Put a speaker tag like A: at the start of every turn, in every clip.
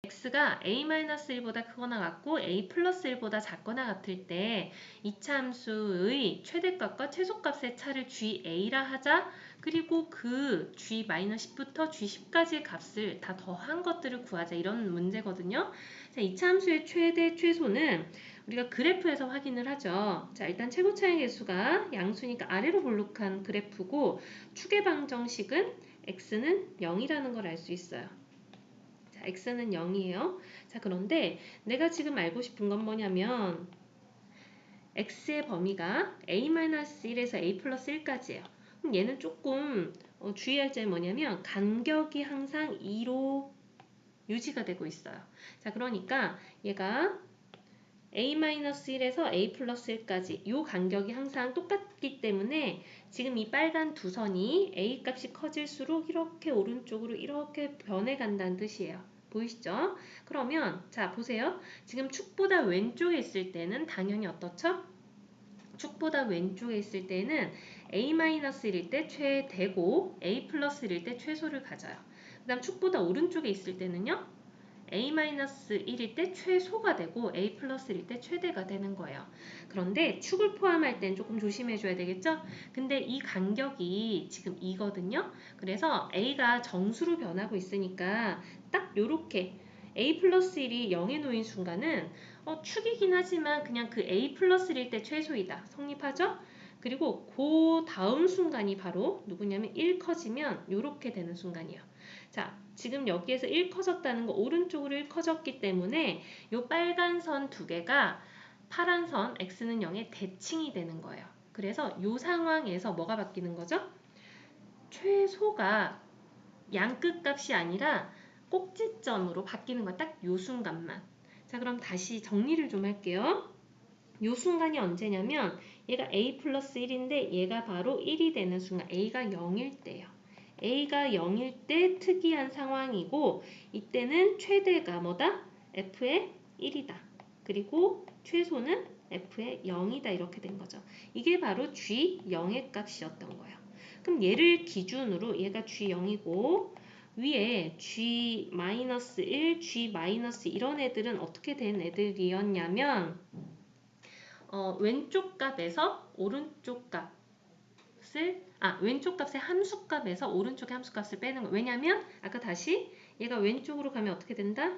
A: x가 a-1보다 크거나 같고 a 플러스 1보다 작거나 같을 때 이차함수의 최대값과 최소값의 차를 gA라 하자. 그리고 그 g-10부터 g10까지의 값을 다 더한 것들을 구하자. 이런 문제거든요. 자, 이차함수의 최대, 최소는 우리가 그래프에서 확인을 하죠. 자, 일단 최고 차이 계수가 양수니까 아래로 볼록한 그래프고 축의 방정식은 x는 0이라는 걸 알 수 있어요. x는 0이에요. 자, 그런데 내가 지금 알고 싶은 건 뭐냐면 x의 범위가 a-1에서 a 플러스 1까지예요. 그럼 얘는 조금 주의할 점이 뭐냐면 간격이 항상 2로 유지가 되고 있어요. 자, 그러니까 얘가 a-1에서 a 플러스 1까지 이 간격이 항상 똑같기 때문에 지금 이 빨간 두 선이 a 값이 커질수록 이렇게 오른쪽으로 이렇게 변해간다는 뜻이에요. 보이시죠? 그러면 자 보세요. 지금 축보다 왼쪽에 있을 때는 당연히 어떻죠? 축보다 왼쪽에 있을 때는 a-1일 때 최대고 a 플러스 1일 때 최소를 가져요. 그 다음 축보다 오른쪽에 있을 때는요. a-1일 때 최소가 되고 a 플러스 1일 때 최대가 되는 거예요. 그런데 축을 포함할 땐 조금 조심해 줘야 되겠죠? 근데 이 간격이 지금 2거든요. 그래서 a가 정수로 변하고 있으니까 딱 요렇게 a 플러스 1이 0에 놓인 순간은 축이긴 하지만 그냥 그 a 플러스 1일 때 최소이다. 성립하죠? 그리고 그 다음 순간이 바로 누구냐면 1 커지면 요렇게 되는 순간이에요. 자, 지금 여기에서 1 커졌다는 거 오른쪽으로 1 커졌기 때문에 요 빨간 선 두 개가 파란 선 x는 0의 대칭이 되는 거예요. 그래서 요 상황에서 뭐가 바뀌는 거죠? 최소가 양끝 값이 아니라 꼭지점으로 바뀌는 거야. 딱 요 순간만. 자, 그럼 다시 정리를 좀 할게요. 요 순간이 언제냐면 얘가 a 플러스 1인데 얘가 바로 1이 되는 순간 a가 0일 때예요. a가 0일 때 특이한 상황이고 이때는 최대가 뭐다? f의 1이다. 그리고 최소는 f의 0이다. 이렇게 된 거죠. 이게 바로 g0의 값이었던 거예요. 그럼 얘를 기준으로 얘가 g0이고 위에 g-1, g- 이런 애들은 어떻게 된 애들이었냐면 왼쪽 값에서 오른쪽 값을 왼쪽 값의 함수값에서 오른쪽의 함수값을 빼는 거예요. 왜냐면 아까 다시 얘가 왼쪽으로 가면 어떻게 된다?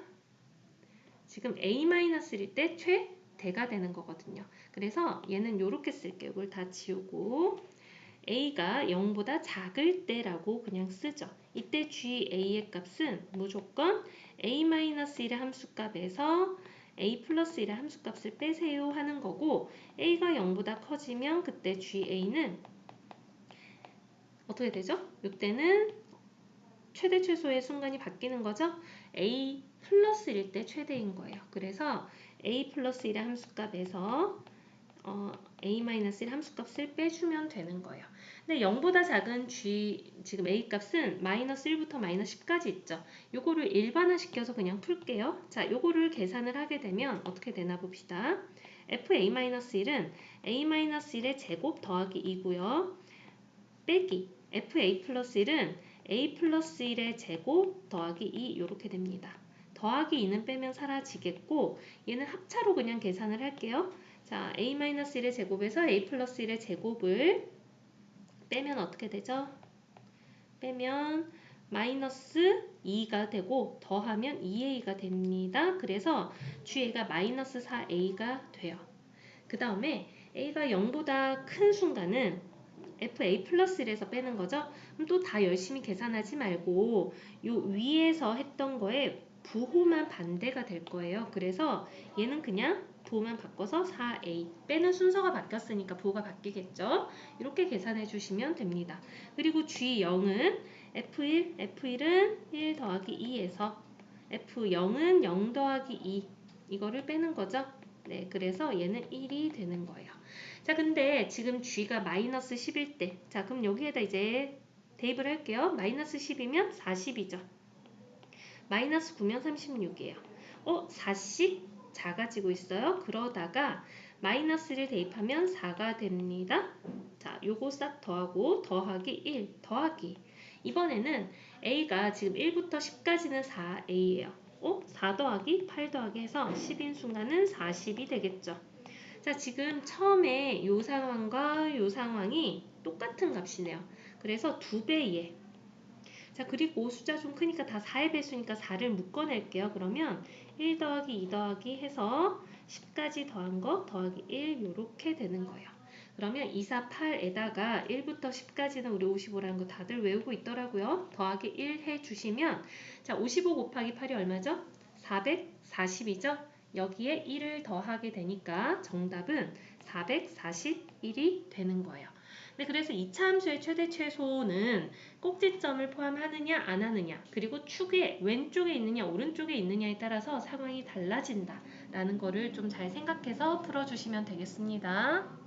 A: 지금 a-1일 때 최대가 되는 거거든요. 그래서 얘는 이렇게 쓸게요. 이걸 다 지우고 a가 0보다 작을 때라고 그냥 쓰죠. 이때 ga의 값은 무조건 a-1의 함수값에서 a 플러스 1의 함수값을 빼세요 하는 거고 a가 0보다 커지면 그때 ga는 어떻게 되죠? 이때는 최대 최소의 순간이 바뀌는 거죠. a 플러스 1일 때 최대인 거예요. 그래서 a 플러스 1의 함수값에서 a-1 함수값을 빼주면 되는 거예요. 근데 0보다 작은 지금 a 값은 마이너스 1부터 마이너스 10까지 있죠. 요거를 일반화시켜서 그냥 풀게요. 자, 요거를 계산을 하게 되면 어떻게 되나 봅시다. fa-1은 a-1의 제곱 더하기 2고요. 빼기 fa 플러스 1은 a 플러스 1의 제곱 더하기 2 이렇게 됩니다. 더하기 2는 빼면 사라지겠고 얘는 합차로 그냥 계산을 할게요. 자, a-1의 제곱에서 a 플러스 1의 제곱을 빼면 어떻게 되죠? 빼면 마이너스 2가 되고 더하면 2a가 됩니다. 그래서 g가 마이너스 4a가 돼요. 그 다음에 a가 0보다 큰 순간은 fa 플러스 1에서 빼는 거죠. 그럼 또 다 열심히 계산하지 말고 요 위에서 했던 거에 부호만 반대가 될 거예요. 그래서 얘는 그냥 부호만 바꿔서 4a 빼는 순서가 바뀌었으니까 부호가 바뀌겠죠. 이렇게 계산해 주시면 됩니다. 그리고 g0은 f1은 1 더하기 2에서 f0은 0 더하기 2 이거를 빼는 거죠. 네, 그래서 얘는 1이 되는 거예요. 자, 근데 지금 g가 마이너스 10일 때, 자, 그럼 여기에다 이제 대입을 할게요. 마이너스 10이면 40이죠. 마이너스 9면 36이에요. 40 작아지고 있어요. 그러다가 마이너스를 대입하면 4가 됩니다. 자, 요거 싹 더하고 더하기 1 더하기 이번에는 a가 지금 1부터 10까지는 4a예요. 4 더하기 8 더하기 해서 10인 순간은 40이 되겠죠. 자, 지금 처음에 요 상황과 요 상황이 똑같은 값이네요. 그래서 2배에. 자, 그리고 숫자 좀 크니까 다 4의 배수니까 4를 묶어낼게요. 그러면 1 더하기 2 더하기 해서 10까지 더한 거 더하기 1 요렇게 되는 거예요. 그러면 2, 4, 8에다가 1부터 10까지는 우리 55라는 거 다들 외우고 있더라고요. 더하기 1 해주시면 자, 55 곱하기 8이 얼마죠? 440이죠? 여기에 1을 더하게 되니까 정답은 441이 되는 거예요. 네, 그래서 이차 함수의 최대 최소는 꼭지점을 포함하느냐 안 하느냐 그리고 축의 왼쪽에 있느냐 오른쪽에 있느냐에 따라서 상황이 달라진다 라는 거를 좀 잘 생각해서 풀어주시면 되겠습니다.